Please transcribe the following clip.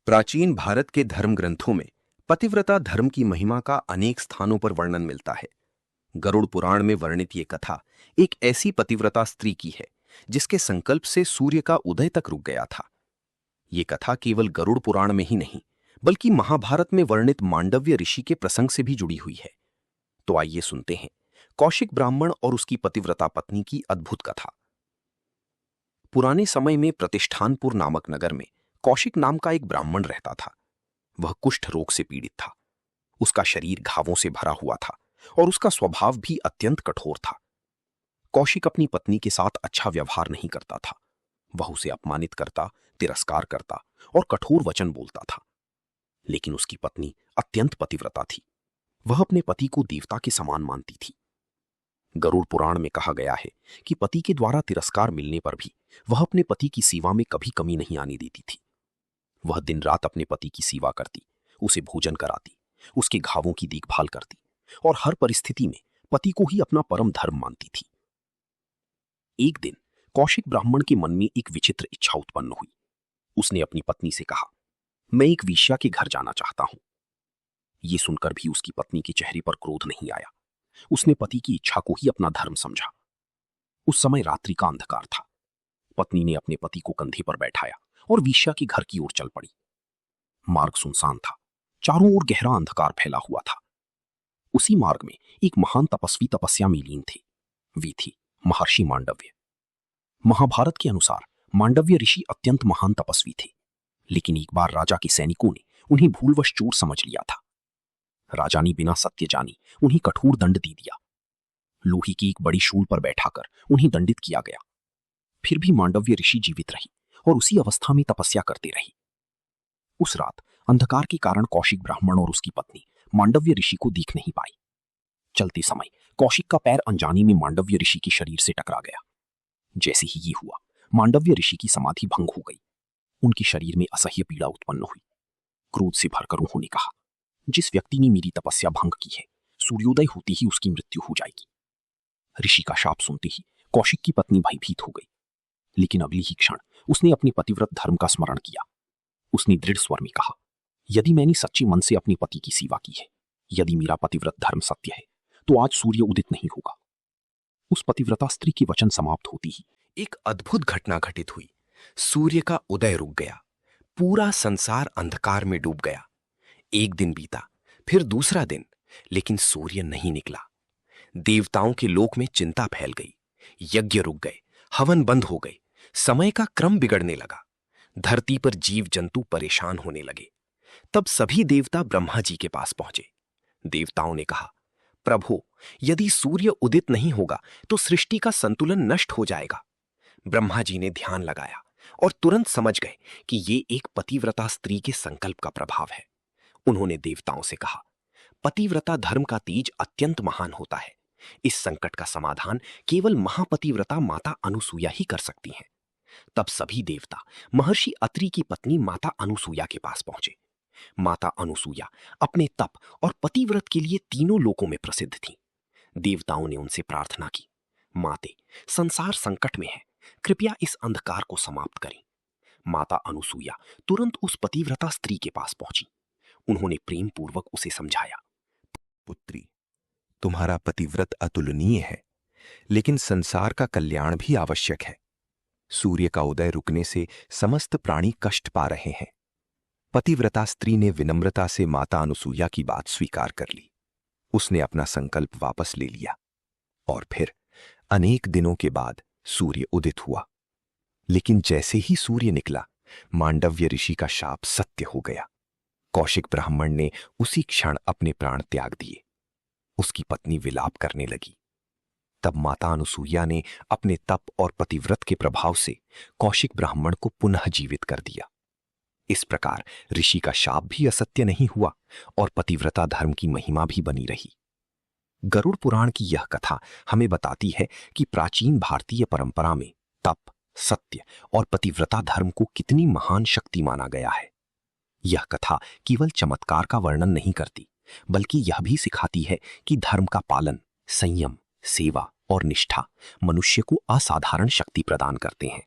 प्राचीन भारत के धर्म ग्रंथों में पतिव्रता धर्म की महिमा का अनेक स्थानों पर वर्णन मिलता है। गरुड़ पुराण में वर्णित ये कथा एक ऐसी पतिव्रता स्त्री की है जिसके संकल्प से सूर्य का उदय तक रुक गया था। ये कथा केवल गरुड़ पुराण में ही नहीं बल्कि महाभारत में वर्णित मांडव्य ऋषि के प्रसंग से भी जुड़ी हुई है। तो आइए सुनते हैं कौशिक ब्राह्मण और उसकी पतिव्रता पत्नी की अद्भुत कथा। पुराने समय में प्रतिष्ठानपुर नामक नगर में कौशिक नाम का एक ब्राह्मण रहता था। वह कुष्ठ रोग से पीड़ित था। उसका शरीर घावों से भरा हुआ था और उसका स्वभाव भी अत्यंत कठोर था। कौशिक अपनी पत्नी के साथ अच्छा व्यवहार नहीं करता था। वह उसे अपमानित करता, तिरस्कार करता और कठोर वचन बोलता था। लेकिन उसकी पत्नी अत्यंत पतिव्रता थी। वह अपने पति को देवता के समान मानती थी। गरुड़ पुराण में कहा गया है कि पति के द्वारा तिरस्कार मिलने पर भी वह अपने पति की सेवा में कभी कमी नहीं आने देती थी। वह दिन रात अपने पति की सेवा करती, उसे भोजन कराती, उसके घावों की देखभाल करती और हर परिस्थिति में पति को ही अपना परम धर्म मानती थी। एक दिन कौशिक ब्राह्मण के मन में एक विचित्र इच्छा उत्पन्न हुई। उसने अपनी पत्नी से कहा, मैं एक वेश्या के घर जाना चाहता हूं। यह सुनकर भी उसकी पत्नी के चेहरे पर क्रोध नहीं आया। उसने पति की इच्छा को ही अपना धर्म समझा। उस समय रात्रि का अंधकार था। पत्नी ने अपने पति को कंधे पर बैठाया और वेश्या के घर की ओर चल पड़ी। मार्ग सुनसान था। चारों ओर गहरा अंधकार फैला हुआ था। उसी मार्ग में एक महान तपस्वी तपस्या में लीन थे। वे थे महर्षि मांडव्य। महाभारत के अनुसार मांडव्य ऋषि अत्यंत महान तपस्वी थे। लेकिन एक बार राजा के सैनिकों ने उन्हें भूलवश चोर समझ लिया था। राजा ने बिना सत्य जाने उन्हें कठोर दंड दे दिया। लोहे की एक बड़ी शूल पर बैठाकर उन्हें दंडित किया गया। फिर भी मांडव्य ऋषि जीवित रही और उसी अवस्था में तपस्या करते रही। उस रात अंधकार के कारण कौशिक ब्राह्मण और उसकी पत्नी मांडव्य ऋषि को देख नहीं पाई। चलते समय कौशिक का पैर अनजाने में मांडव्य ऋषि के शरीर से टकरा गया। जैसे ही ये हुआ, मांडव्य ऋषि की समाधि भंग हो गई। उनके शरीर में असह्य पीड़ा उत्पन्न हुई। क्रोध से भरकर उन्होंने कहा, जिस व्यक्ति ने मेरी तपस्या भंग की है, सूर्योदय होते ही उसकी मृत्यु हो जाएगी। ऋषि का शाप सुनते ही कौशिक की पत्नी भयभीत हो गई। लेकिन अगले ही क्षण उसने अपने पतिव्रत धर्म का स्मरण किया। उसने दृढ़ स्वर में कहा, यदि मैंने सच्चे मन से अपने पति की सेवा की है, यदि मेरा पतिव्रत धर्म सत्य है, तो आज सूर्य उदित नहीं होगा। उस पतिव्रता स्त्री के वचन समाप्त होती ही एक अद्भुत घटना घटित हुई। सूर्य का उदय रुक गया। पूरा संसार अंधकार में डूब गया। एक दिन बीता, फिर दूसरा दिन, लेकिन सूर्य नहीं निकला। देवताओं के लोक में चिंता फैल गई। यज्ञ रुक गए, हवन बंद हो गए, समय का क्रम बिगड़ने लगा। धरती पर जीव जंतु परेशान होने लगे। तब सभी देवता ब्रह्मा जी के पास पहुंचे। देवताओं ने कहा, प्रभु, यदि सूर्य उदित नहीं होगा तो सृष्टि का संतुलन नष्ट हो जाएगा। ब्रह्मा जी ने ध्यान लगाया और तुरंत समझ गए कि ये एक पतिव्रता स्त्री के संकल्प का प्रभाव है। उन्होंने देवताओं से कहा, पतिव्रता धर्म का तेज अत्यंत महान होता है। इस संकट का समाधान केवल महापतिव्रता माता अनुसूया ही कर सकती हैं। तब सभी देवता महर्षि अत्रि की पत्नी माता अनुसूया के पास पहुंचे। माता अनुसूया अपने तप और पतिव्रत के लिए तीनों लोकों में प्रसिद्ध थीं। देवताओं ने उनसे प्रार्थना की, माते, संसार संकट में है, कृपया इस अंधकार को समाप्त करें। माता अनुसूया तुरंत उस पतिव्रता स्त्री के पास पहुंची। उन्होंने प्रेम पूर्वक उसे समझाया, पुत्री, तुम्हारा पतिव्रत अतुलनीय है, लेकिन संसार का कल्याण भी आवश्यक है। सूर्य का उदय रुकने से समस्त प्राणी कष्ट पा रहे हैं। पतिव्रता स्त्री ने विनम्रता से माता अनुसूया की बात स्वीकार कर ली। उसने अपना संकल्प वापस ले लिया और फिर अनेक दिनों के बाद सूर्य उदित हुआ। लेकिन जैसे ही सूर्य निकला, मांडव्य ऋषि का शाप सत्य हो गया। कौशिक ब्राह्मण ने उसी क्षण अपने प्राण त्याग दिए। उसकी पत्नी विलाप करने लगी। तब माता अनुसूया ने अपने तप और पतिव्रत के प्रभाव से कौशिक ब्राह्मण को पुनः जीवित कर दिया। इस प्रकार ऋषि का शाप भी असत्य नहीं हुआ और पतिव्रता धर्म की महिमा भी बनी रही। गरुड़ पुराण की यह कथा हमें बताती है कि प्राचीन भारतीय परंपरा में तप, सत्य और पतिव्रता धर्म को कितनी महान शक्ति माना गया है। यह कथा केवल चमत्कार का वर्णन नहीं करती, बल्कि यह भी सिखाती है कि धर्म का पालन, संयम, सेवा और निष्ठा मनुष्य को असाधारण शक्ति प्रदान करते हैं।